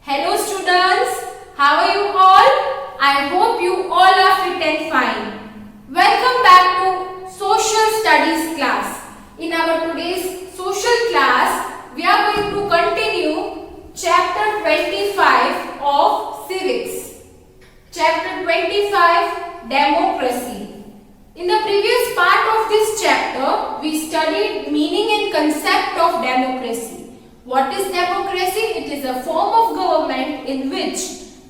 Hello students, how are you all? I hope you all are fit and fine. Welcome back to Social Studies class. In our today's social class, we are going to continue chapter 25 of civics. Chapter 25, democracy. In the previous part of this chapter, we studied meaning and concept of democracy. What is democracy? It is a form of government in which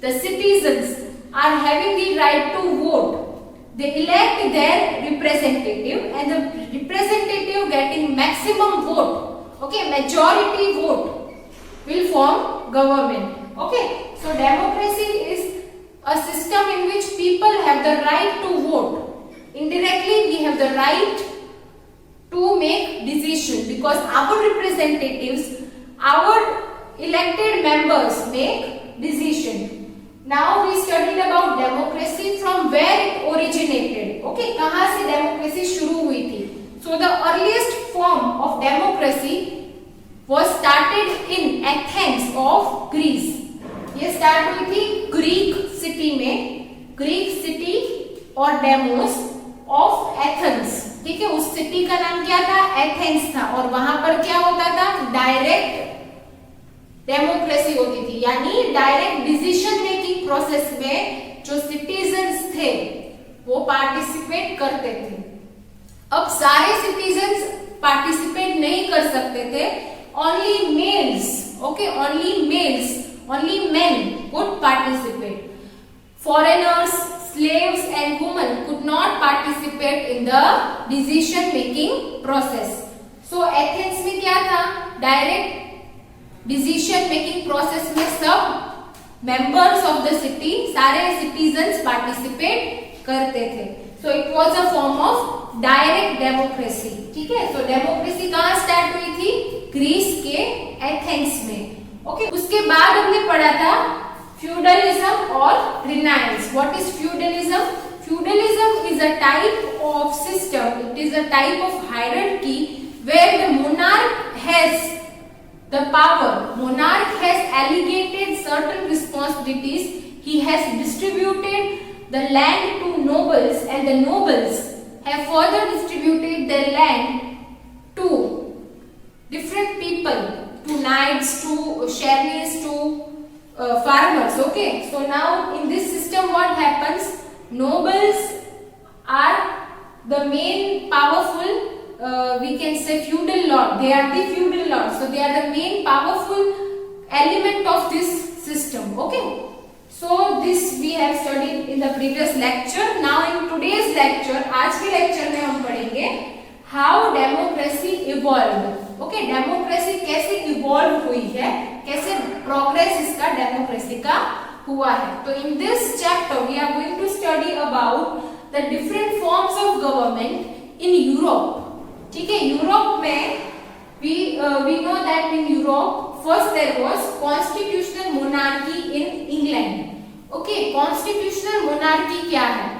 the citizens are having the right to vote. They elect their representative and the representative getting maximum vote, okay, majority vote will form government. Okay, so democracy is a system in which people have the right to vote. Indirectly, we have the right to make decision because our representatives, our elected members make decision. Now we studied about democracy from where it originated. Okay, कहाँ से democracy शुरू हुई थी? So the earliest form of democracy was started in Athens of Greece. ये start हुई थी Greek city में, Greek city और Demos of Athens. ठीक है, उस सिटी का नाम क्या था? एथेंस था और वहां पर क्या होता था? डायरेक्ट डेमोक्रेसी होती थी, यानी डायरेक्ट डिसीजन मेकिंग प्रोसेस में जो सिटीजन्स थे वो पार्टिसिपेट करते थे. अब सारे सिटीजन्स पार्टिसिपेट नहीं कर सकते थे. Only mails, okay, only mails, only main could participate. Foreigners, slaves and women could not participate in the decision making process. So Athens में क्या था? डायरेक्ट डिसीजन मेकिंग प्रोसेस में सब मेंबर्स ऑफ द सिटी, सारे citizens participate करते थे. So it was a form of direct democracy. ठीक है, सो डेमोक्रेसी कहाँ स्टार्ट हुई थी? ग्रीस के एथेंस में. ओके, उसके बाद हमने पढ़ा था feudalism or renaissance. What is feudalism? Feudalism is a type of system, it is a type of hierarchy where the monarch has the power. Monarch has allocated certain responsibilities, he has distributed the land to nobles and the nobles have further distributed their land to different people, to knights, to sheriffs, to farmers. Okay, so now in this system what happens? Nobles are the main powerful, we can say feudal lord. They are the feudal lords, so they are the main powerful element of this system. Okay, so this we have studied in the previous lecture. Now in today's lecture, आज के lecture में हम पढ़ेंगे how democracy evolved. Okay, democracy कैसे evolve हुई है, कैसे progress इसका डेमोक्रेसी का हुआ है. तो in this chapter we are going to study about the different forms of government in Europe. ठीक है, यूरोप में we know that in Europe first there was constitutional monarchy in England. Okay, constitutional monarchy क्या है?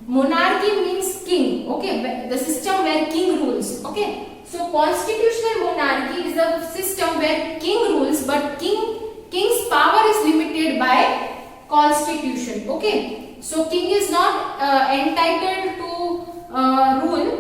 Monarchy means king. Okay, the system where king rules. Okay, so constitutional monarchy is a system where king rules, but king's power is limited by constitution. Okay, so king is not entitled to rule.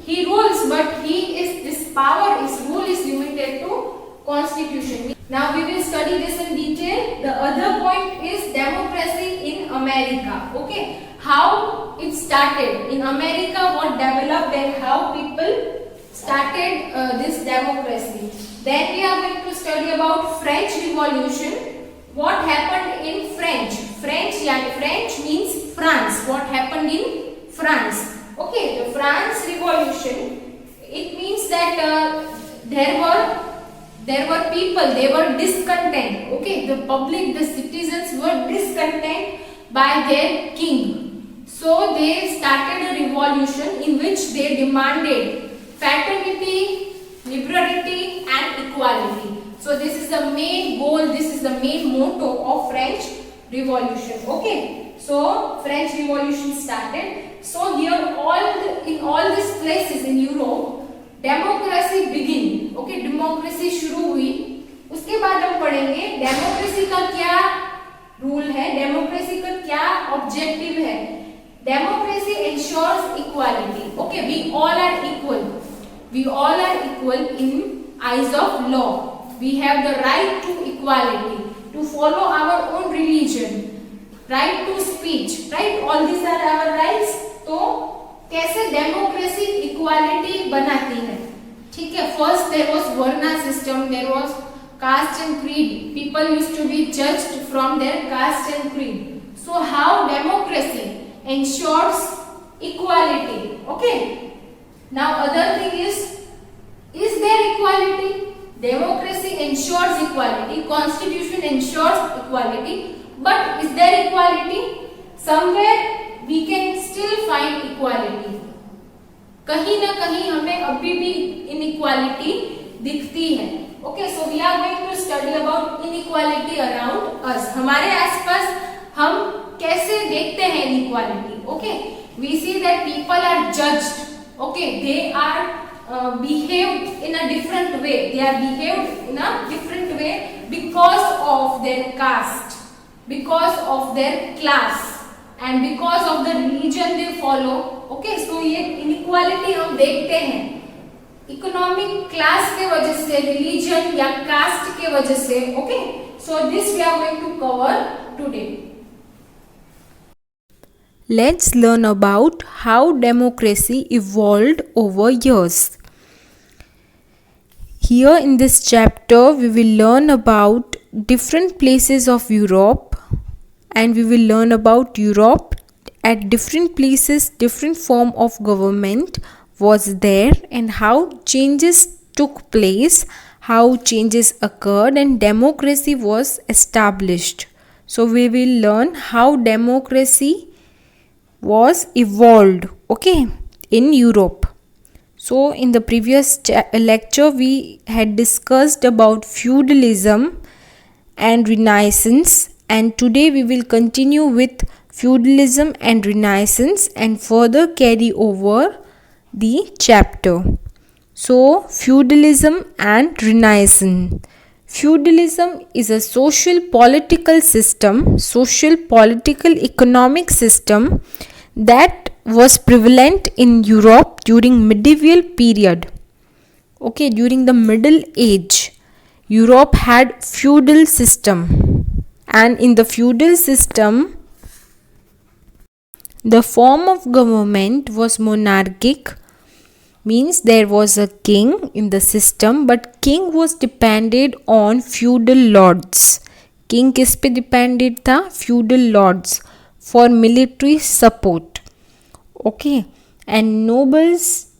He rules, but his power, his rule is limited to constitution. Now we will study this in detail. The other point is democracy in America. Okay, how it started in America, what developed and how people started this democracy. Then we are going to study about French Revolution. What happened in French? French means France. What happened in France? Okay, the France Revolution. It means that there were people, they were discontent. Okay, the public, the citizens were discontent by their king. So they started a revolution in which they demanded fraternity, liberty and equality. So this is the main goal, this is the main motto of French Revolution. Okay, so French Revolution started. So here in all these places in Europe, democracy begin. Okay, democracy शुरू हुई. उसके बाद हम पढ़ेंगे democracy का क्या rule है, democracy का क्या ऑब्जेक्टिव है. Democracy ensures equality. Okay, we all are equal. We all are equal in eyes of law. We have the right to equality, to follow our own religion, right to speech, right? All these are our rights. तो कैसे democracy equality बनाती है? ठीक है. First there was varna system, there was caste and creed. People used to be judged from their caste and creed. So how democracy ensures equality? Okay. Now other thing is there equality? Democracy ensures equality, constitution ensures equality, but is there equality? Somewhere we can still find equality. कहीं ना कहीं हमें अभी भी inequality दिखती है. Okay, so we are going to study about inequality around us. हमारे आसपास हम कैसे देखते हैं inequality? Okay, we see that people are judged. Okay, they are behaved in a different way. They are behaved in a different way because of their caste, because of their class, and because of the religion they follow. Okay, so ये inequality हम देखते हैं economic class के वजह से, religion या cast के वजह से. Okay, so this we are going to cover today. Let's learn about how democracy evolved over years. Here in this chapter, we will learn about different places of Europe, and we will learn about Europe at different places, different form of government was there, and how changes took place, how changes occurred, and democracy was established. So we will learn how democracy was evolved, okay, in Europe. So in the previous lecture we had discussed about feudalism and Renaissance, and today we will continue with feudalism and Renaissance and further carry over the chapter. So feudalism and Renaissance. Feudalism is a social political system, social political economic system that was prevalent in Europe during medieval period. Okay, during the Middle Age, Europe had feudal system, and in the feudal system, the form of government was monarchic, means there was a king in the system, but king was depended on feudal lords. King किस पे depended था? Feudal lords for military support. Okay, and nobles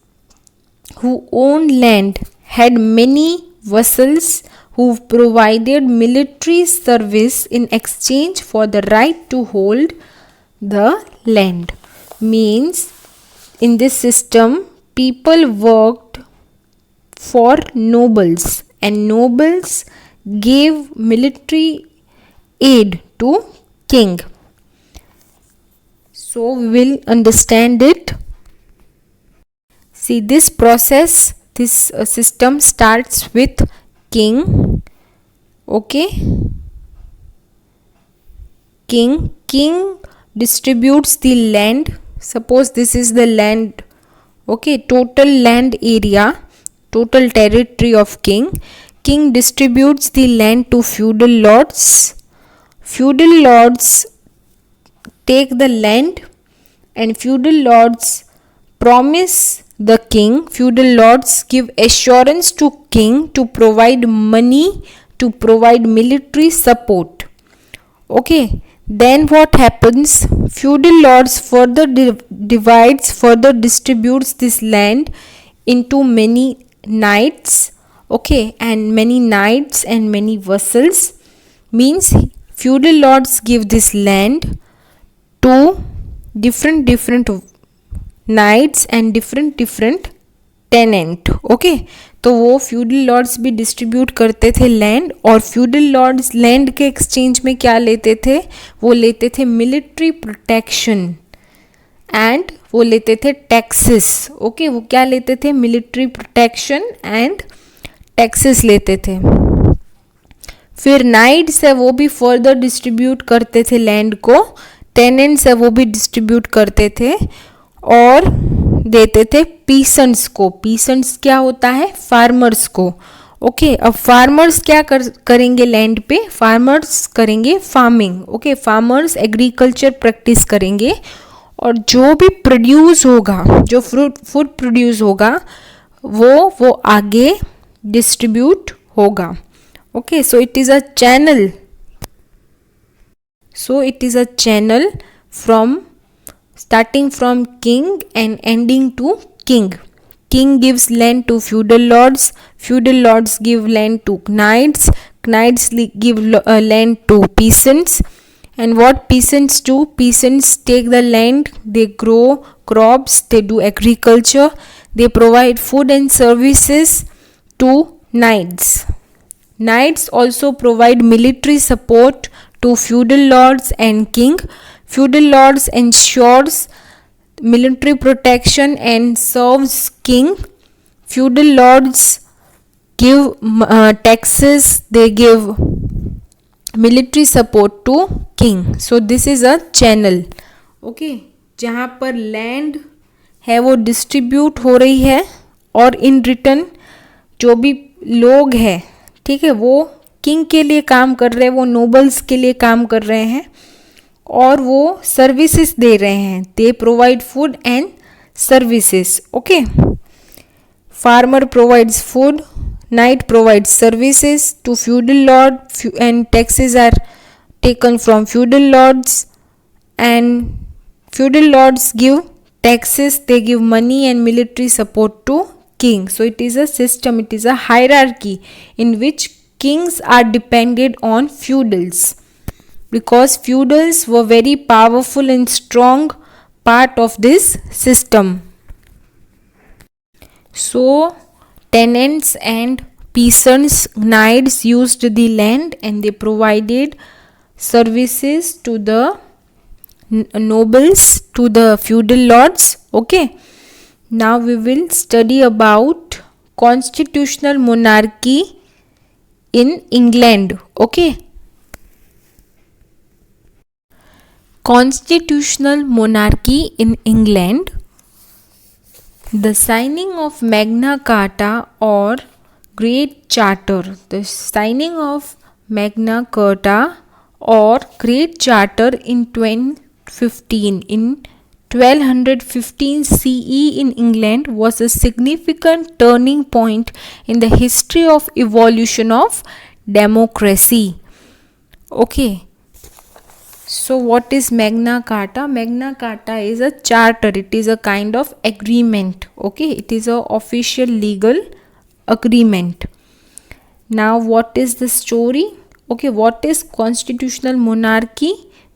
who owned land had many vassals who provided military service in exchange for the right to hold the land. Means in this system people worked for nobles, and nobles gave military aid to king. So we will understand it. See, this process, this system starts with king. Okay, king distributes the land. Suppose this is the land, okay, total land area, total territory of king. King distributes the land to feudal lords. Feudal lords take the land, and feudal lords promise the king, feudal lords give assurance to king to provide money, to provide military support. Okay, then what happens? Feudal lords further further distributes this land into many knights. Okay, and many knights and many vassals, means feudal lords give this land to different knights and different tenant. Okay, तो वो feudal lords भी distribute करते थे land, और feudal lords land के exchange में क्या लेते थे? वो लेते थे मिलिट्री प्रोटेक्शन, एंड वो लेते थे टैक्सेस. ओके, वो क्या लेते थे? मिलिट्री प्रोटेक्शन एंड टैक्सेस लेते थे. फिर नाइट्स है वो भी फर्दर डिस्ट्रीब्यूट करते थे लैंड को, टेनेंट्स है वो भी डिस्ट्रीब्यूट करते थे और देते थे पीसेंट्स को। पीसेंट्स क्या होता है? फार्मर्स को। ओके, अब फार्मर्स क्या करेंगे लैंड पे? फार्मर्स करेंगे farming. Okay, farmers agriculture practice करेंगे और जो भी प्रोड्यूस होगा, जो फूड प्रोड्यूस होगा वो आगे डिस्ट्रीब्यूट होगा। Okay, so it is a channel. So it is a channel from starting from king and ending to king. King gives land to feudal lords, feudal lords give land to knights, knights give land to peasants. And what peasants do? Peasants take the land, they grow crops, they do agriculture, they provide food and services to knights. Knights also provide military support to feudal lords and king. Feudal lords ensures military protection and serves king. Feudal lords give taxes, they give military support to king. So this is a channel. Okay, जहाँ पर land है वो distribute हो रही है और in return जो भी लोग हैं, ठीक है, वो किंग के लिए काम कर रहे हैं, वो नोबल्स के लिए काम कर रहे हैं और वो सर्विसेज दे रहे हैं। They provide food and services. Okay, farmer provides food, knight provides services to feudal lord and taxes are taken from feudal lords and feudal lords give taxes, they give money and military support to king. So it is a system, it is a hierarchy in which kings are dependent on feudals because feudals were very powerful and strong part of this system. So tenants and peasants, knights used the land and they provided services to the nobles, to the feudal lords. Okay, now we will study about constitutional monarchy in England. Okay, constitutional monarchy in England. The signing of Magna Carta or Great Charter. The signing of Magna Carta or Great Charter in 1215 CE in England was a significant turning point in the history of evolution of democracy. Okay, so what is Magna Carta? Magna Carta is a charter, it is a kind of agreement. Okay, it is a official legal agreement. Now what is the story? Okay, what is constitutional monarchy?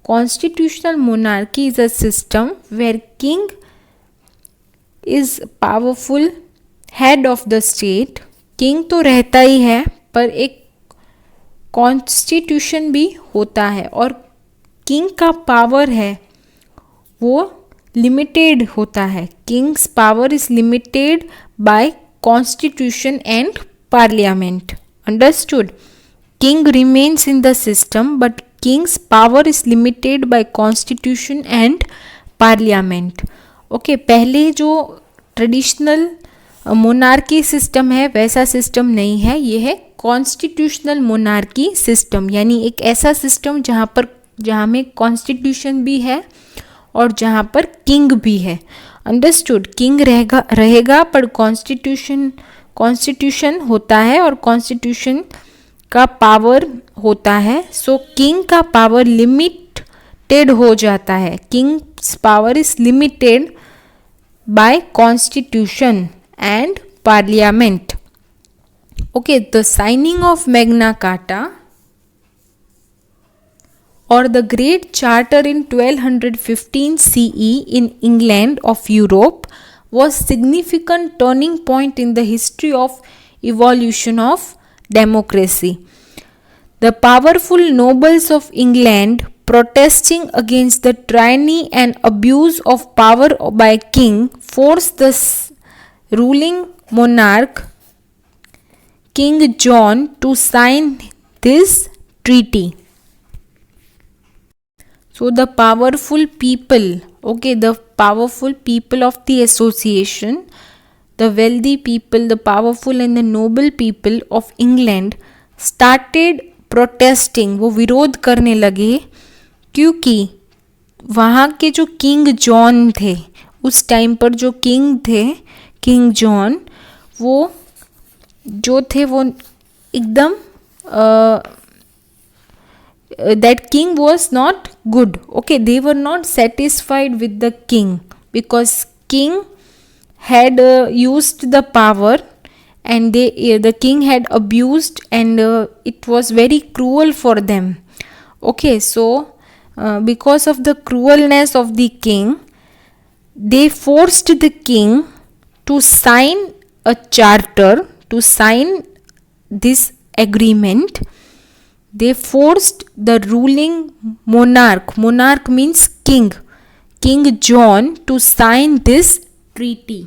Constitutional monarchy is a system where king is powerful head of the state. king तो रहता ही है पर एक constitution भी होता है और king का पावर है वो लिमिटेड होता है. Kings power is limited by constitution and parliament. Understood? king remains in the system but king's power is limited by constitution and parliament. Okay, पहले जो ट्रेडिशनल मोनार्की सिस्टम है वैसा सिस्टम नहीं है, ये है कॉन्स्टिट्यूशनल मोनार्की सिस्टम, यानी एक ऐसा सिस्टम जहाँ में कॉन्स्टिट्यूशन भी है और जहाँ पर किंग भी है. अंडरस्टूड? किंग रहेगा पर कॉन्स्टिट्यूशन होता है और कॉन्स्टिट्यूशन का पावर होता है. सो किंग का पावर लिमिटेड हो जाता है. Kings power is limited by constitution and parliament. Okay, the signing off Magna carta or the Great Charter in 1215 CE in England of Europe was significant turning point in the history of evolution of democracy. The powerful nobles of England protesting against the tyranny and abuse of power by king forced the ruling monarch King John to sign this treaty. So the powerful people, okay, the powerful people of the association, the wealthy people, the powerful and the noble people of England started protesting. वो विरोध करने लगे क्योंकि वहाँ के जो king John थे, उस टाइम पर जो किंग थे, किंग जॉन, वो जो थे वो एकदम that king was not good. Okay, they were not satisfied with the king because king had used the power and the king had abused and it was very cruel for them. Okay, so because of the cruelness of the king, they forced the king to sign a charter, to sign this agreement. They forced the ruling monarch means king John, to sign this treaty.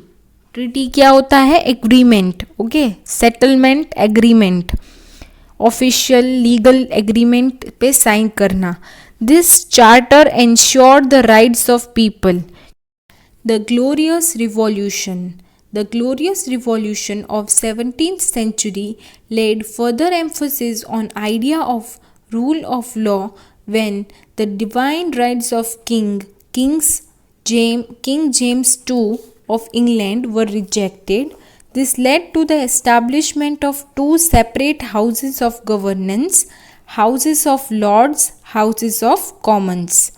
Treaty क्या होता है? Agreement. Okay, settlement agreement, official legal agreement पे sign करना. This charter ensured the rights of people. The Glorious Revolution. The Glorious Revolution of 17th century laid further emphasis on idea of rule of law when the divine rights of King James II of England were rejected. This led to the establishment of two separate houses of governance, Houses of Lords, Houses of Commons.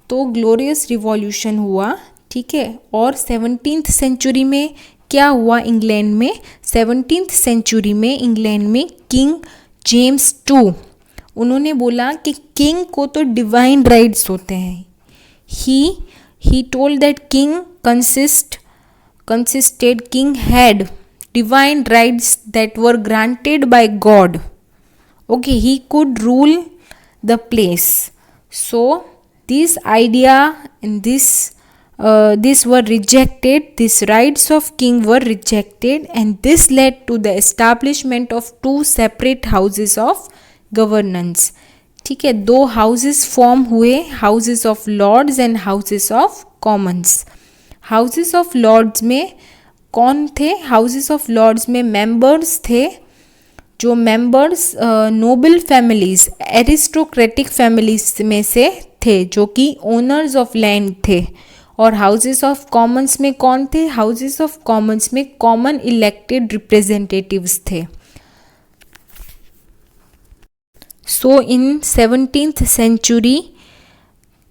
तो glorious revolution हुआ, ठीक है. और 17th century में क्या हुआ England में? 17th century में इंग्लैंड में किंग जेम्स II, उन्होंने बोला कि किंग को तो डिवाइन राइट्स होते हैं. he told that king king had divine rights that were granted by God. Okay, he could rule the place. So this idea and this were rejected. These rights of king were rejected, and this led to the establishment of two separate houses of governance. ठीक है, दो houses form हुए, houses of lords and houses of commons. Houses of lords में कौन थे? Houses of lords में members थे, जो members noble families, aristocratic families में से थे, जो कि ओनर्स ऑफ लैंड थे. और हाउसेस ऑफ कॉमन्स में कौन थे? हाउसेस ऑफ कॉमन्स में कॉमन इलेक्टेड रिप्रेजेंटेटिव्स थे. So in 17th century,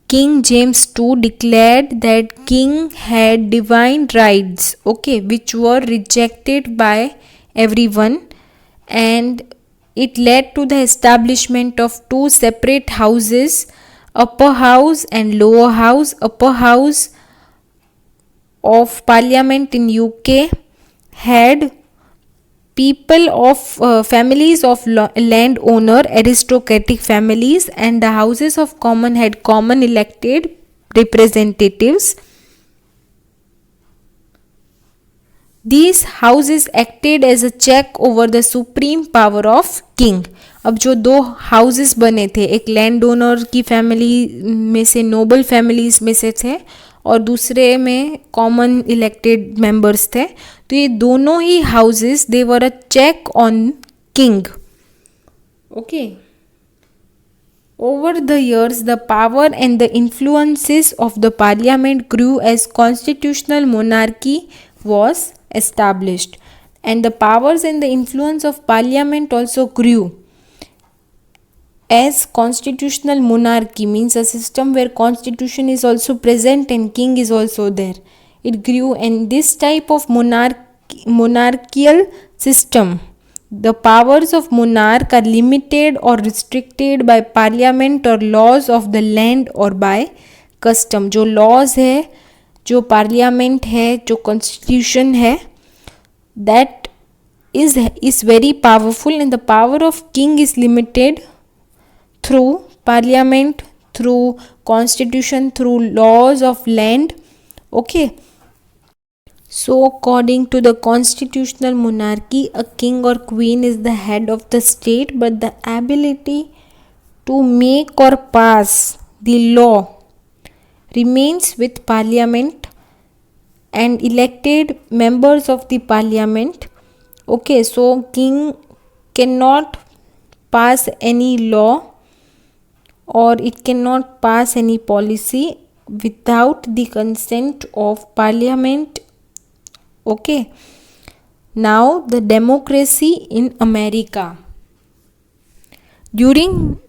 King James II declared that king had divine rights, okay, which were rejected by everyone, and it led to the establishment of two separate houses, upper house and lower house. Upper house of parliament in UK had people of families of land owner, aristocratic families, and the houses of common had common elected representatives. These houses acted as a check over the supreme power of king. अब जो दो houses बने थे, एक land owner की family में से, Nobel families में से थे, और दूसरे में कॉमन इलेक्टेड मेंबर्स थे. तो ये दोनों ही houses, they were a check on king. Okay. Over the years, the power and the influences of the parliament grew as constitutional monarchy was established, and the powers and the influence of parliament also grew. As constitutional monarchy means a system where constitution is also present and king is also there. It grew, and this type of monarchical system, the powers of monarch are limited or restricted by parliament or laws of the land or by custom. जो laws है, जो parliament है, जो constitution है, that is very powerful, and the power of king is limited through parliament, through constitution, through laws of land. Okay. So according to the constitutional monarchy, a king or queen is the head of the state, but the ability to make or pass the law remains with parliament and elected members of the parliament. Okay, so king cannot pass any law or it cannot pass any policy without the consent of parliament. Okay, now the democracy in America. During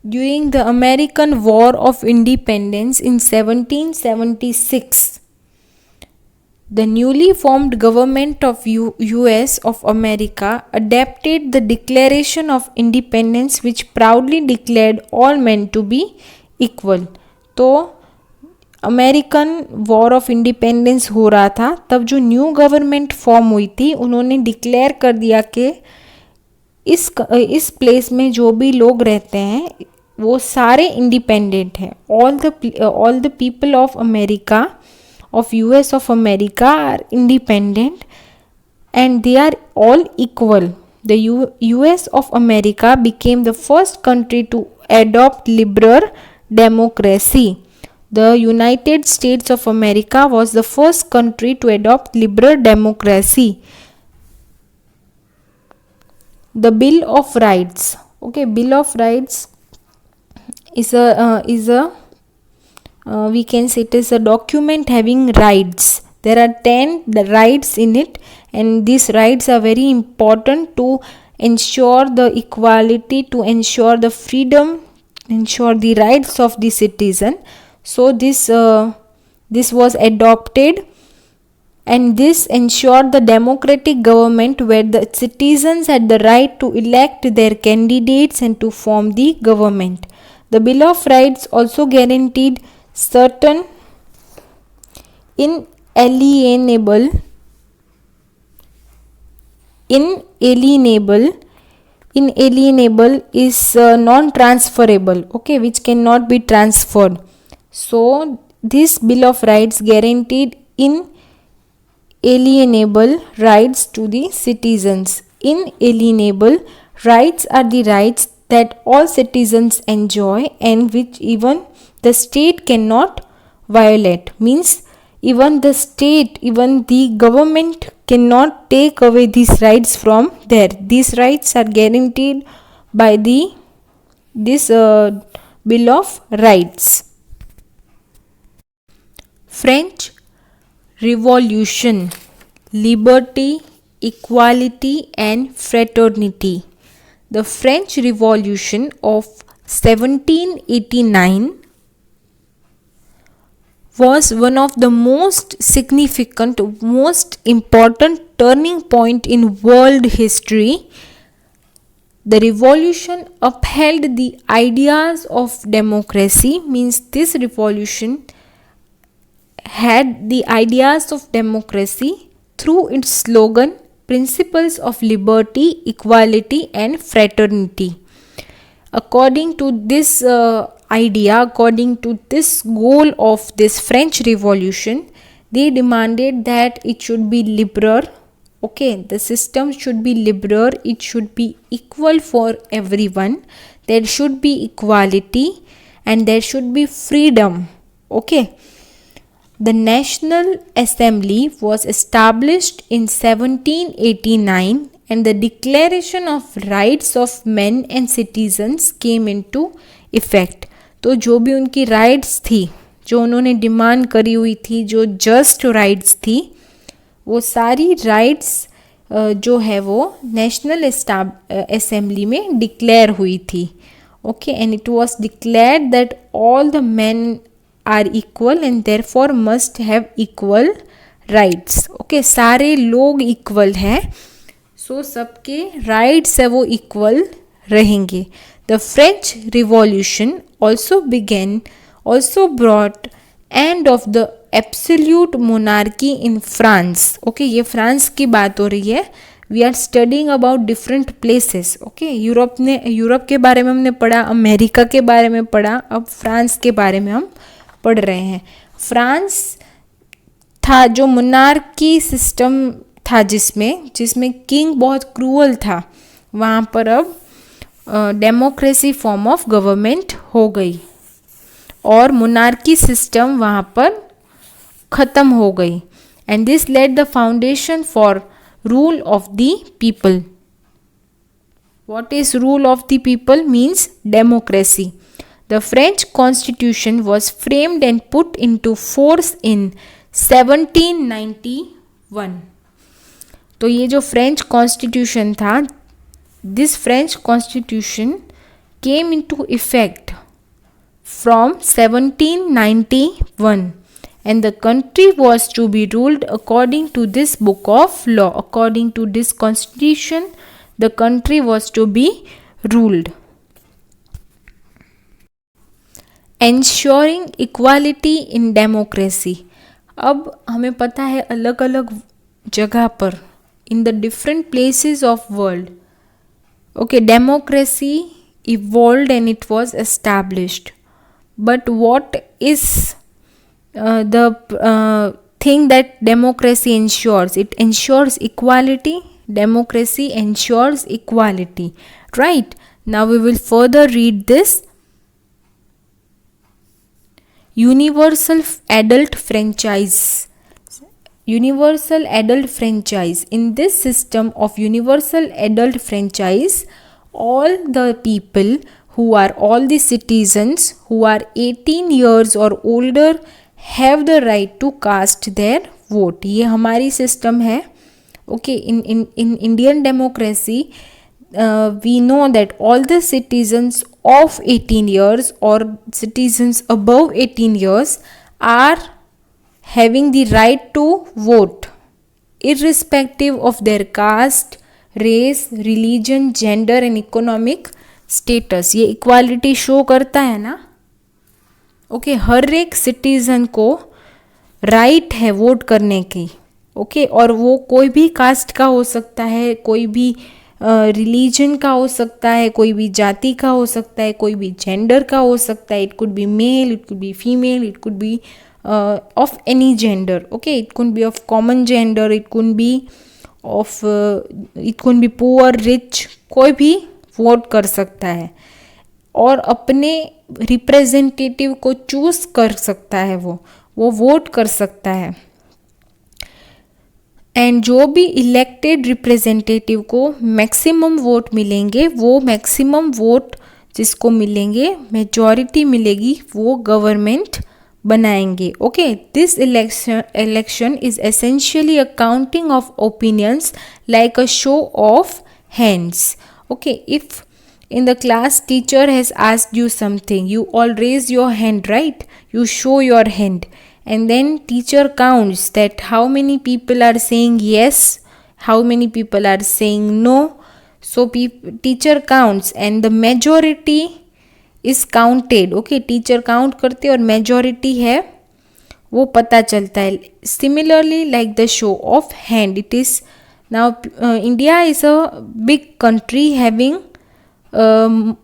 the American War of Independence in 1776, the newly formed government of US of America adopted the Declaration of Independence, which proudly declared all men to be equal. तो American war of independence हो रहा था, तब जो new government form हुई थी उन्होंने declare कर दिया कि इस प्लेस में जो भी लोग रहते हैं वो सारे इंडिपेंडेंट हैं. All the people of America of US of America are independent and they are all equal. The US of America became the first country to adopt liberal democracy. The United States of America was the first country to adopt liberal democracy. The Bill of Rights. Okay, Bill of Rights is a we can say it is a document having rights. There are 10 rights in it, and these rights are very important to ensure the equality, to ensure the freedom, ensure the rights of the citizen. So this was adopted, and this ensured the democratic government where the citizens had the right to elect their candidates and to form the government. The Bill of Rights also guaranteed certain inalienable is non-transferable, okay, which cannot be transferred. So this Bill of Rights guaranteed inalienable rights to the citizens. Inalienable rights are the rights that all citizens enjoy and which even the state cannot violate. Means even the state, even the government cannot take away these rights from there. These rights are guaranteed by this Bill of Rights. French Revolution. Liberty, equality and fraternity. The French Revolution of 1789 was one of the most significant, most important turning point in world history. The revolution upheld the ideas of democracy. Means this revolution had the ideas of democracy through its slogan, principles of liberty, equality and fraternity. According to this idea, according to this goal of this French Revolution, they demanded that it should be liberal. Okay, the system should be liberal, it should be equal for everyone, there should be equality and there should be freedom. Okay, the National Assembly was established in 1789 and the Declaration of Rights of Men and Citizens came into effect. तो जो भी उनकी rights थी, जो उन्होंने demand करी हुई थी, जो जस्ट राइट्स थी, वो सारी राइट्स जो है वो नेशनल असेंबली में डिक्लेयर हुई थी. Okay, and it was declared that all the men are equal and therefore must have equal rights. Okay, सारे लोग इक्वल हैं, सो सबके राइट्स है वो इक्वल रहेंगे. The French Revolution also brought end of the absolute monarchy in France. Okay, ये France की बात हो रही है. We are studying about different places. Okay, Europe के बारे में हमने पढ़ा, अमेरिका के बारे में पढ़ा, अब फ्रांस के बारे में हम पढ़ रहे हैं. फ्रांस था जो मोनार्की सिस्टम था जिसमें किंग बहुत क्रूअल था, वहाँ पर अब डेमोक्रेसी फॉर्म ऑफ गवर्नमेंट हो गई और मोनार्की सिस्टम वहाँ पर ख़त्म हो गई. And this led the foundation for rule of the people. What is rule of the people means democracy. The French Constitution was framed and put into force in 1791. तो ये जो फ्रेंच कॉन्स्टिट्यूशन था, this French constitution came into effect from 1791 and the country was to be ruled according to this book of law. According to this constitution, the country was to be ruled. Ensuring equality in democracy. अब हमें पता है अलग अलग जगह पर in the different places of world, okay, democracy evolved and it was established. But what is the thing that democracy ensures? It ensures equality. Democracy ensures equality, right? Now we will further read this. Universal adult franchise. Universal adult franchise. In this system of universal adult franchise, all the people who are all the citizens who are 18 years or older have the right to cast their vote. ये हमारी system है. Okay, in Indian democracy, we know that all the citizens of 18 years or citizens above 18 years are having the right to vote, irrespective of their caste, race, religion, gender and economic status. ये equality show करता है ना. Okay, हर एक citizen को right है vote करने की. Okay और वो कोई भी कास्ट का हो सकता है, कोई भी रिलीजन का हो सकता है, कोई भी जाति का हो सकता है, कोई भी जेंडर का हो सकता है. It could be male, it could be female, it could be of any gender. Okay, it could be of common gender, it could be poor, rich, कोई भी वोट कर सकता है और अपने रिप्रेजेंटेटिव को चूज कर सकता है. वो वोट कर सकता है. एंड जो भी इलेक्टेड रिप्रेजेंटेटिव को मैक्सिमम वोट मिलेंगे, वो मैक्सिमम वोट जिसको मिलेंगे, मेजॉरिटी मिलेगी, वो गवर्नमेंट बनाएंगे. Okay, this election is essentially a counting of opinions like a show off hands. Okay, if in the class teacher has asked you something, you all raise your hand, right? You show your hand. And then teacher counts that how many people are saying yes, how many people are saying no. So teacher counts and the majority is counted. Okay, teacher count करते और majority है वो पता चलता है. Similarly, like the show of hand, it is now India is a big country having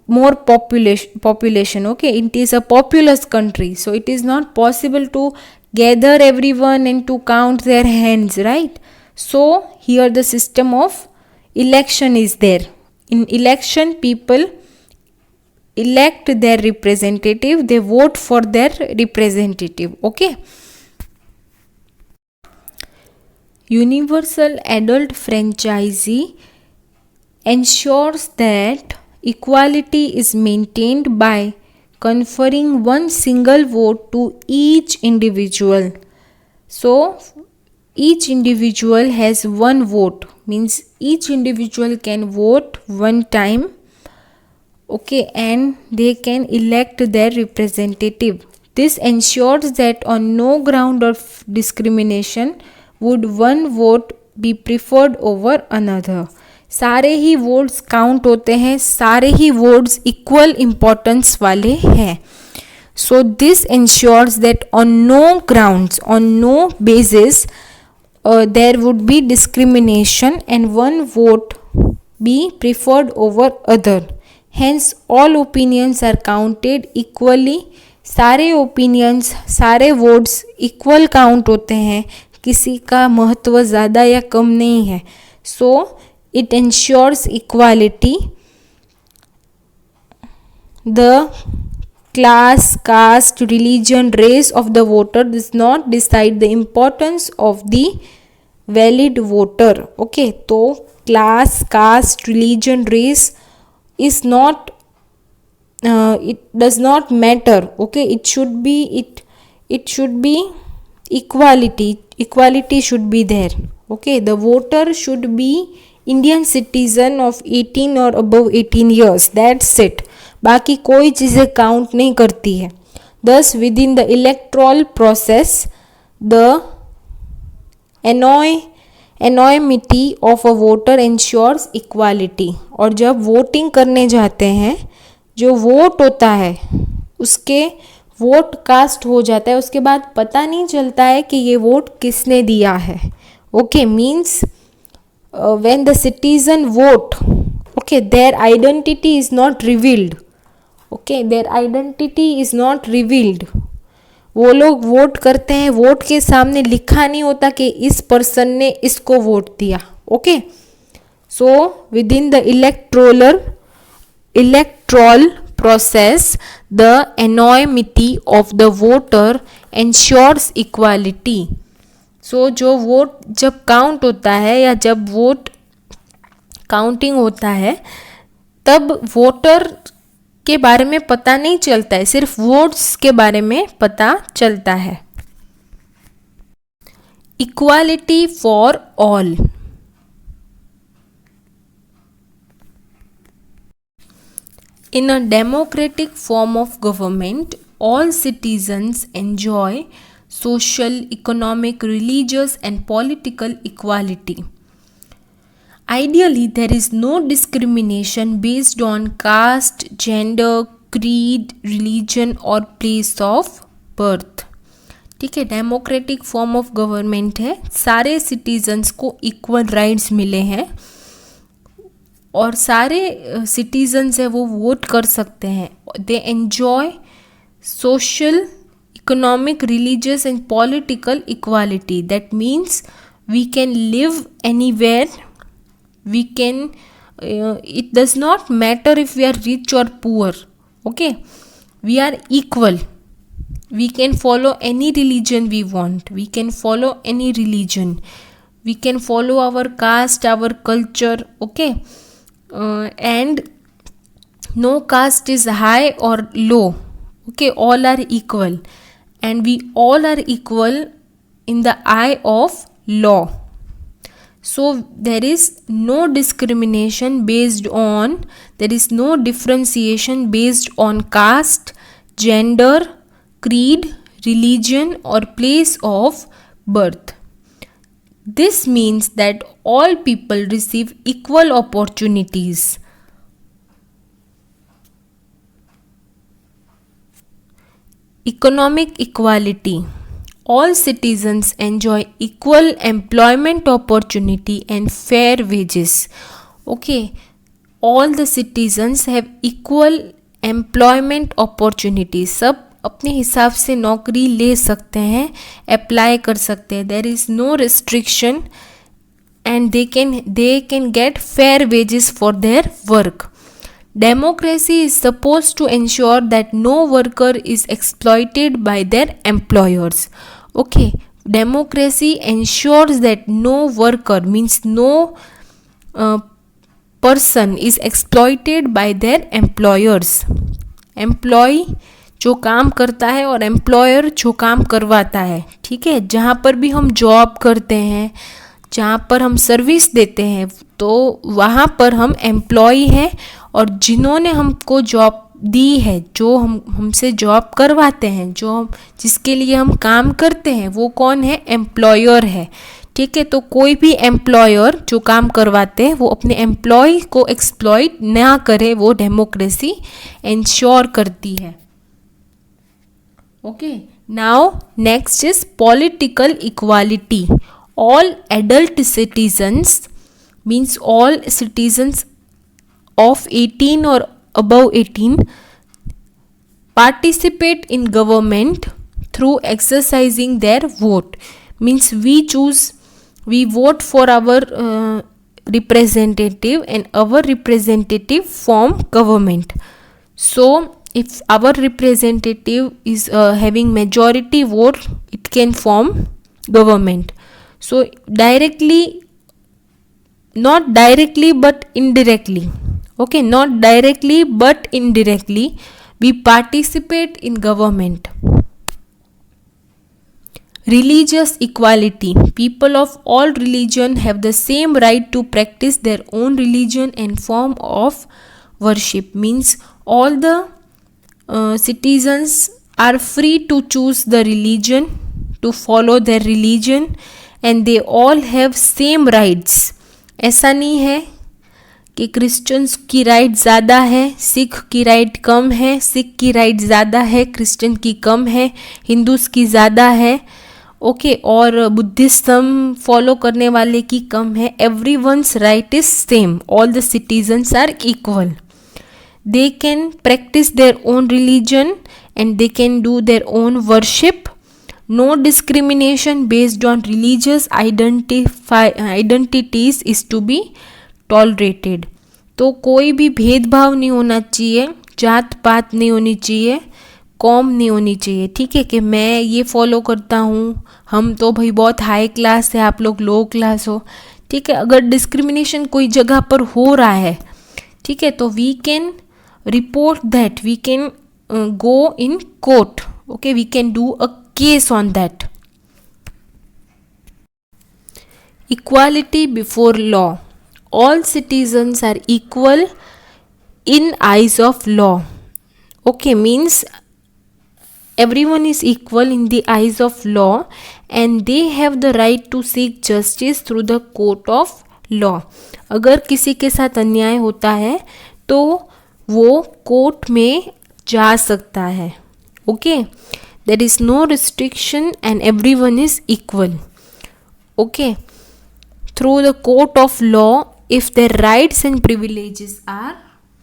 more population. Okay, it is a populous country, so it is not possible to gather everyone and to count their hands, right? So here the system of election is there. In election, people elect their representative, they vote for their representative. Okay, universal adult franchise ensures that equality is maintained by conferring one single vote to each individual. So each individual has one vote, means each individual can vote one time. Okay, and they can elect their representative. This ensures that on no ground of discrimination would one vote be preferred over another. सारे ही votes count होते हैं, सारे ही votes equal importance वाले हैं. So this ensures that on no grounds, on no basis there would be discrimination and one vote be preferred over other. Hence all opinions are counted equally. सारे opinions, सारे votes equal count होते हैं, किसी का महत्व ज़्यादा या कम नहीं है. सो it ensures equality The class, caste, religion, race of the voter does not decide the importance of the valid voter. Okay, तो class, caste, religion, race is not it does not matter. Okay, it should be equality should be there. Okay, the voter should be Indian citizen of 18 or above 18 years. That's it. बाकी कोई चीज़ें count नहीं करती है. Thus within the electoral process the anonymity of a voter ensures equality. और जब voting करने जाते हैं, जो वोट होता है उसके वोट कास्ट हो जाता है, उसके बाद पता नहीं चलता है कि ये वोट किसने दिया है. Okay, means when the citizen vote, okay, their identity is not revealed. Okay, their identity is not revealed. वो लोग वोट करते हैं, वोट के सामने लिखा नहीं होता कि इस पर्सन ने इसको वोट दिया. Okay, so with in the electoral process the anonymity of the voter ensures equality. सो जो वोट जब काउंट होता है या जब वोट काउंटिंग होता है तब वोटर के बारे में पता नहीं चलता है, सिर्फ वोट्स के बारे में पता चलता है. Equality for all. In a democratic form of government, all citizens enjoy social, economic, religious, and political equality. Ideally, there is no discrimination based on caste, gender, creed, religion, or place of birth. ठीक है, democratic form of government है, सारे citizens को equal rights मिले हैं और सारे citizens है वो वोट कर सकते हैं. They enjoy social, economic, religious and political equality. That means we can live anywhere. We can it does not matter if we are rich or poor. Okay, we are equal. We can follow any religion we want. We can follow any religion. We can follow our caste, our culture. Okay, and no caste is high or low. Okay, all are equal. And we all are equal in the eye of law. So there is no discrimination based on, there is no differentiation based on caste, gender, creed, religion or place of birth. This means that all people receive equal opportunities. Economic equality. All citizens enjoy equal employment opportunity and fair wages. Okay, all the citizens have equal employment opportunity. सब अपने हिसाब से नौकरी ले सकते हैं, apply कर सकते हैं. There is no restriction and they can get fair wages for their work. Democracy is supposed to ensure that no worker is exploited by their employers. Okay, democracy ensures that no worker means no person is exploited by their employers. Employee जो काम करता है और employer जो काम करवाता है. ठीक है, जहाँ पर भी हम जॉब करते हैं, जहाँ पर हम सर्विस देते हैं, तो वहाँ पर हम एम्प्लॉई हैं और जिन्होंने हमको जॉब दी है, जो हमसे जॉब करवाते हैं, जिसके लिए हम काम करते हैं, वो कौन है? एम्प्लॉयर है. ठीक है, तो कोई भी एम्प्लॉयर जो काम करवाते हैं वो अपने एम्प्लॉय को एक्सप्लॉइट ना करे, वो डेमोक्रेसी इंश्योर करती है. Okay, now next is political equality. All adult citizens means all citizens of 18 or above 18 participate in government through exercising their vote. Means we vote for our representative and our representative form government. So if our representative is having majority vote, it can form government. So directly, not directly but indirectly, okay, not directly but indirectly, we participate in government. Religious equality. People of all religion have the same right to practice their own religion and form of worship. Means all the citizens are free to choose the religion, to follow their religion, and they all have same rights. ऐसा नहीं है कि Christians की right ज़्यादा है, सिख की right कम है, सिख की राइट ज़्यादा है, क्रिश्चियन की कम है, हिंदूस की ज़्यादा है, ओके, और बुद्धिज्म फॉलो करने वाले की कम है. Everyone's right is same. All the citizens are equal. They can practice their own religion and they can do their own worship. No discrimination based on religious identities is to be tolerated. तो कोई भी भेदभाव नहीं होना चाहिए, जात पात नहीं होनी चाहिए, कौम नहीं होनी चाहिए. ठीक है, कि मैं ये फॉलो करता हूँ, हम तो भाई बहुत हाई क्लास है, आप लोग लो क्लास हो. ठीक है, अगर डिस्क्रिमिनेशन कोई जगह पर हो रहा है, ठीक है, तो we can report that, we can go in court, okay, we can do a case on that. Equality before law. All citizens are equal in eyes of law. Okay, means everyone is equal in the eyes of law and they have the right to seek justice through the court of law. अगर किसी के साथ अन्याय होता है तो वो court में जा सकता है. Okay, there is no restriction and everyone is equal. Okay, through the court of law, if their rights and privileges are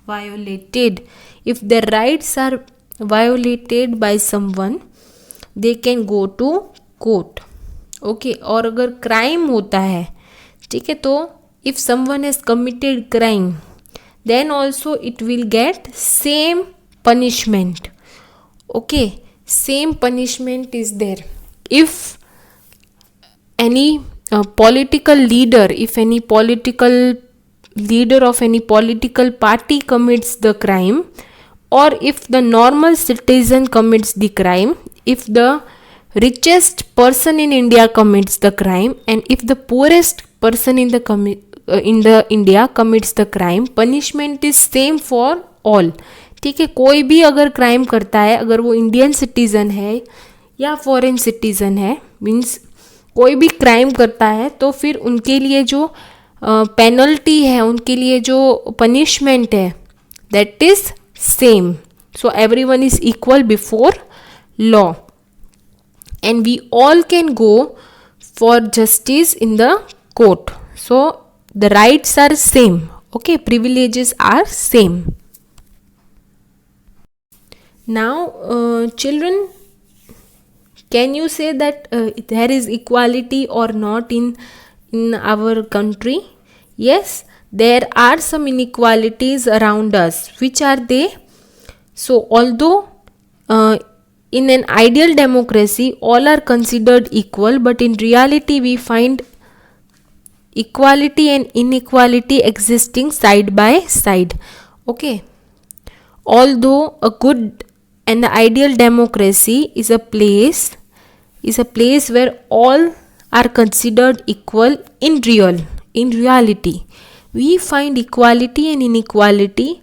violated, if their rights are violated by someone, they can go to court. Okay, और अगर crime होता है, ठीक है, तो if someone has committed crime, then also it will get same punishment. Okay, same punishment is there. If any political leader, if any political leader of any political party commits the crime, or if the normal citizen commits the crime, if the richest person in India commits the crime, and if the poorest person in the India commits the crime, punishment is same for all. ठीक है, कोई भी अगर crime करता है, अगर वो Indian citizen है या फॉरेन सिटीज़न है, मीन्स कोई भी क्राइम करता है, तो फिर उनके लिए जो पेनल्टी है, उनके लिए जो पनिशमेंट है, that is same. So everyone is equal before law and we all can go for justice in the court. So the rights are same. Okay, privileges are same. Now children, can you say that there is equality or not in our country? Yes, there are some inequalities around us. Which are they? So although in an ideal democracy all are considered equal, but in reality we find equality and inequality existing side by side. Okay, although a good and ideal democracy is a place where all are considered equal, in reality we find equality and inequality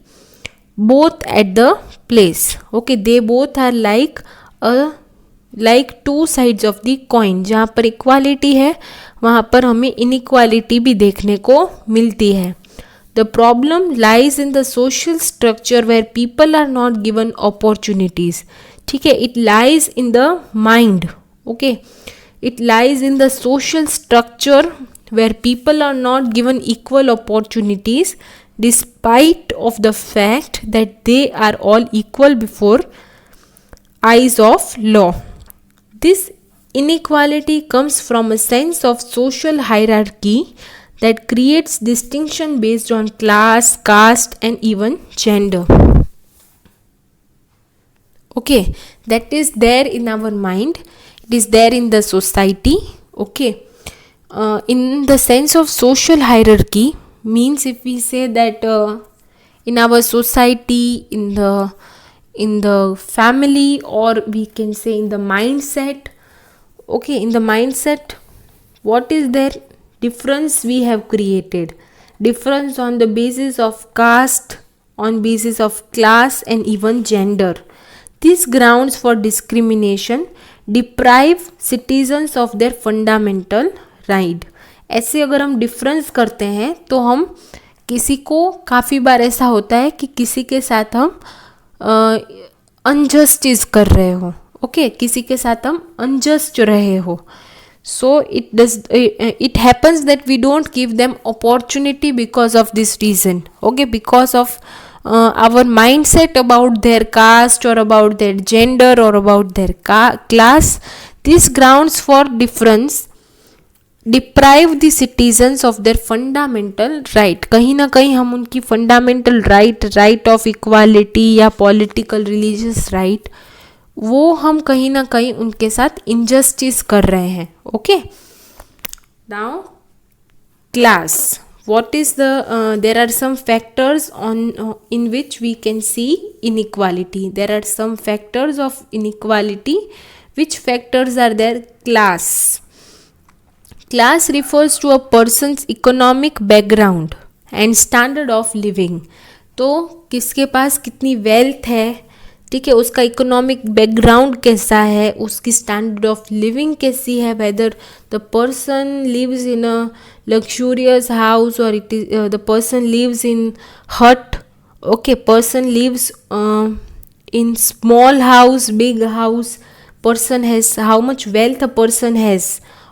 both at the place. Okay, they both are like two sides of the coin. जहाँ पर equality है वहाँ पर हमें inequality भी देखने को मिलती है. The problem lies in the social structure where people are not given opportunities. ठीक है, it lies in the mind. Okay, it lies in the social structure where people are not given equal opportunities despite of the fact that they are all equal before eyes of law. This inequality comes from a sense of social hierarchy that creates distinction based on class, caste and even gender. okay, that is there in our mind, it is there in the society. Okay, in the sense of social hierarchy means if we say that in our society, in the family, or we can say in the mindset. Okay, in the mindset, what is there difference we have created? Difference on the basis of caste, on basis of class, and even gender. These grounds for discrimination deprive citizens of their fundamental right. ऐसे अगर हम difference करते हैं तो हम किसी को, काफ़ी बार ऐसा होता है कि किसी के साथ हम अनजस्टिस कर रहे हो. ओके, किसी के साथ हम अनजस्ट रहे हो. So it happens that we don't give them opportunity because of this reason. Okay, because of our mindset about their caste or about their gender or about their class. These grounds for difference deprive the citizens of their fundamental right. कहीं ना कहीं हम उनकी fundamental right of equality या political religious right, वो हम कहीं ना कहीं उनके साथ injustice कर रहे हैं. Okay, now class. What is the there are some factors on in which we can see inequality. There are some factors of inequality. Which factors are there? Class. Class refers to a person's economic background and standard of living. तो किसके पास कितनी wealth है, ठीक है, उसका economic background कैसा है, उसकी स्टैंडर्ड ऑफ लिविंग कैसी है, whether the person lives in a luxurious house और it is the person lives in hut. Okay, person lives in small house, big house, person has how much wealth a person has.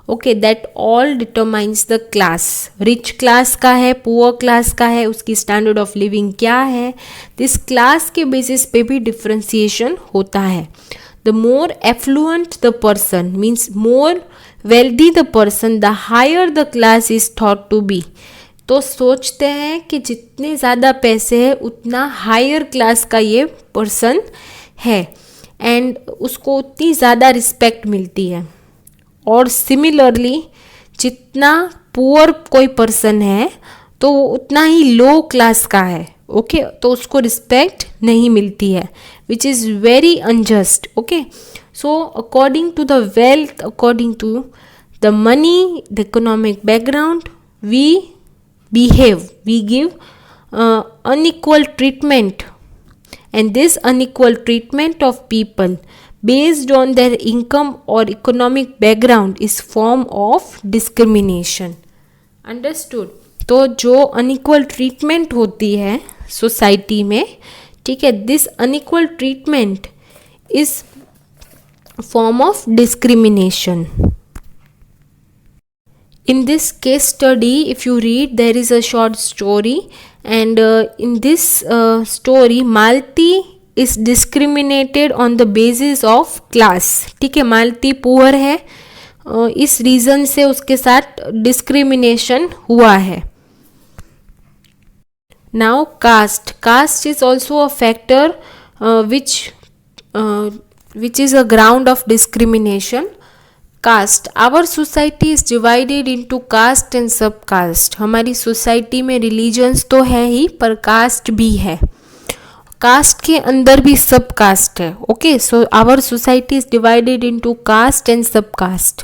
Okay, that all determines the class. Rich class का है, poor class का है, उसकी standard of living क्या है. This class के basis पे भी differentiation होता है. The more affluent the person, means more wealthy the person, the higher the class is thought to be. तो सोचते हैं कि जितने ज़्यादा पैसे हैं उतना हायर क्लास का ये पर्सन है एंड उसको उतनी ज़्यादा रिस्पेक्ट मिलती है. और सिमिलरली जितना पुअर कोई पर्सन है तो वो उतना ही लो क्लास का है. ओके, तो उसको रिस्पेक्ट नहीं मिलती है, which is very unjust. Okay, so according to the wealth, according to the money, the economic background, we behave, we give unequal treatment, and this unequal treatment of people based on their income or economic background is form of discrimination. Understood? तो जो unequal treatment होती है society में, ठीक है, this unequal treatment is form of discrimination. In this case study, if you read, there is a short story, and in this story Malti is discriminated on the basis of class. ठीक है, मालती poor है, इस reason से उसके साथ discrimination हुआ है. Now caste. Caste is also a factor which is a ground of discrimination. Caste. Our society is divided into caste and sub caste. हमारी सोसाइटी में रिलीजन्स तो है ही पर कास्ट भी है. कास्ट के अंदर भी सब कास्ट है. Okay, so our society is divided into caste and sub caste.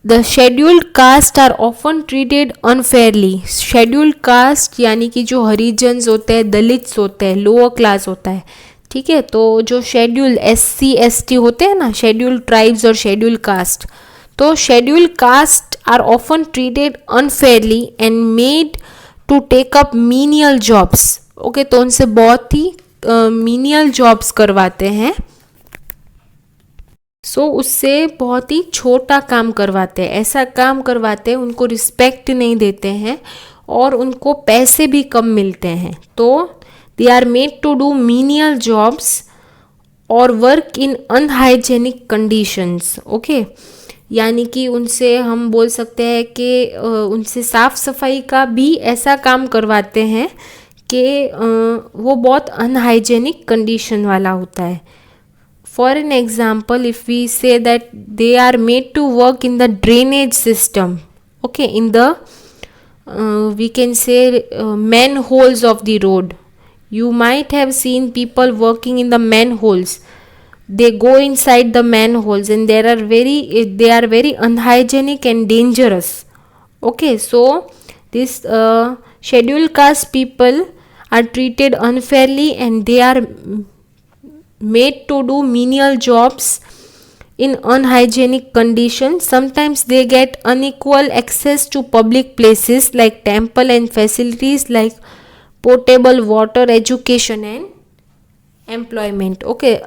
The scheduled caste are often treated unfairly. Scheduled caste यानी कि जो हरिजन्स होते हैं, दलित्स होते हैं, लोअर क्लास होता है, ठीक है, तो जो शेड्यूल SC ST होते हैं ना, शेड्यूल ट्राइब्स और शेड्यूल कास्ट, तो schedule caste are often treated unfairly and made to take up menial jobs. Okay, तो उनसे बहुत ही मीनियल जॉब्स करवाते हैं. सो उससे बहुत ही छोटा काम करवाते हैं, ऐसा काम करवाते हैं, उनको रिस्पेक्ट नहीं देते हैं और उनको पैसे भी कम मिलते हैं. तो they are made to do menial jobs or work in unhygienic conditions. okay, यानी कि उनसे हम बोल सकते हैं कि उनसे साफ़ सफाई का भी ऐसा काम करवाते हैं कि वो बहुत अनहाइजेनिक कंडीशन वाला होता है. For an example, if we say that they are made to work in the drainage system, okay, in the we can say manholes of the road. You might have seen people working in the manholes. They go inside the manholes and they are very unhygienic and dangerous. Okay, so this scheduled caste people are treated unfairly and they are made to do menial jobs in unhygienic conditions. Sometimes they get unequal access to public places like temple and facilities like potable water, education and employment. Okay,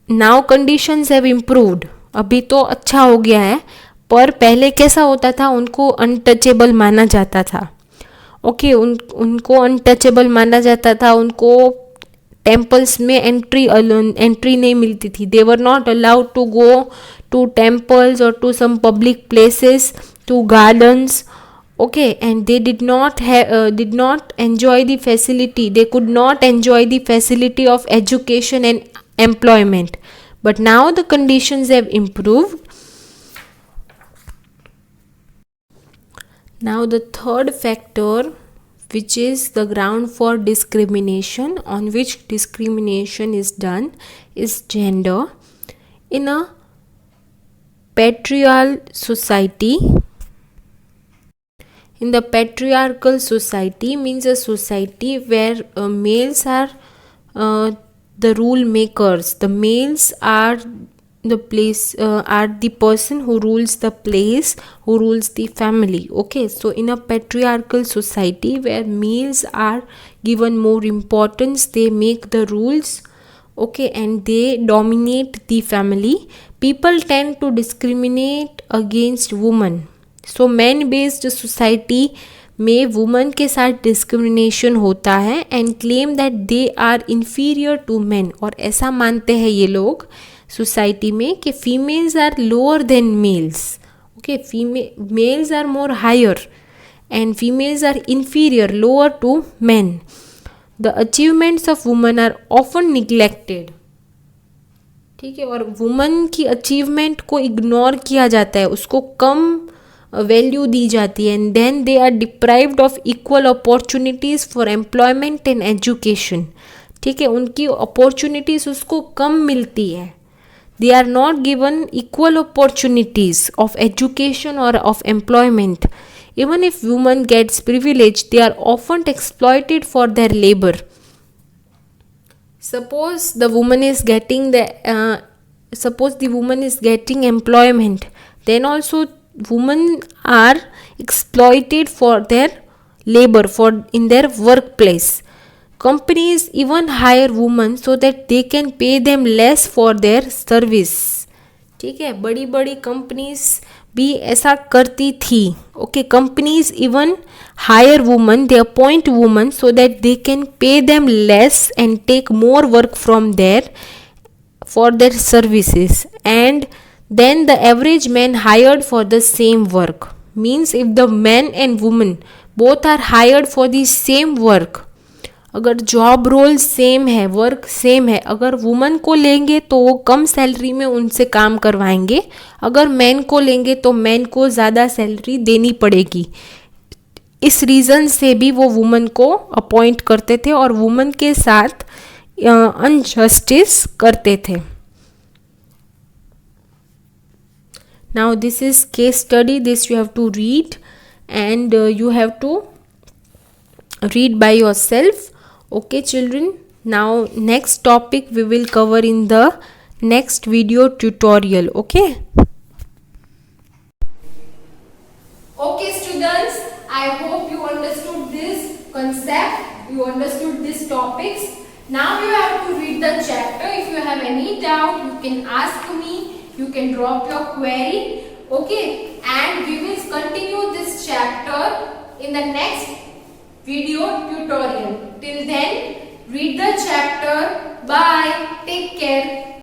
now conditions have improved. अभी तो अच्छा हो गया है, पर पहले कैसा होता था, उनको अनटचेबल माना जाता था. ओके, उनको अनटचेबल माना जाता था. उनको टेम्पल्स में एंट्री नहीं मिलती थी. They were not allowed to go to temples और to some public places, to gardens. Okay, and they did not enjoy the facility. They could not enjoy the facility of education and employment. But now the conditions have improved. Now the third factor, which is the ground for discrimination, on which discrimination is done, is gender. In a patriarchal society, means a society where males are the rule makers. The males are the person who rules the place, who rules the family. Okay, so in a patriarchal society where males are given more importance, they make the rules, okay, and they dominate the family. People tend to discriminate against women. So man based society में woman के साथ discrimination होता है and claim that they are inferior to man. और ऐसा मानते हैं ये लोग सोसाइटी में कि females are lower than males. Okay, males are more higher and females are inferior, lower to man. The achievements of woman are often neglected. ठीक है, और वुमन की अचीवमेंट को इग्नोर किया जाता है, उसको कम वैल्यू दी जाती है. And then they are deprived of equal opportunities for employment and education. ठीक है, उनकी अपॉर्चुनिटीज़ उसको कम मिलती है. They are not given equal opportunities of education और of employment. Even if woman gets privilege, they are often exploited for their labour. Suppose the woman is getting employment, then also women are exploited for their labor, in their workplace. Companies even hire women so that they can pay them less for their service. ठीक है, बड़ी बड़ी companies भी ऐसा करती थी. Okay, companies even hire woman, they appoint woman so that they can pay them less and take more work from there for their services. And then the average man hired for the same work. Means if the man and woman both are hired for the same work, अगर job role same है, work same है, अगर woman को लेंगे तो वो कम salary में उनसे काम करवाएंगे. अगर मैन को लेंगे तो मैन को ज़्यादा सैलरी देनी पड़ेगी. इस रीज़न से भी वो वुमन को अपॉइंट करते थे और वुमन के साथ अनजस्टिस करते थे. Now this is case study. This you have to read and you have to read by yourself. Okay children, now next topic we will cover in the next video tutorial. Okay students, I hope you understood this concept, you understood these topics. Now you have to read the chapter. If you have any doubt, you can ask me. You can drop your query, okay, and we will continue this chapter in the next video tutorial. Till then, read the chapter. Bye. Take care.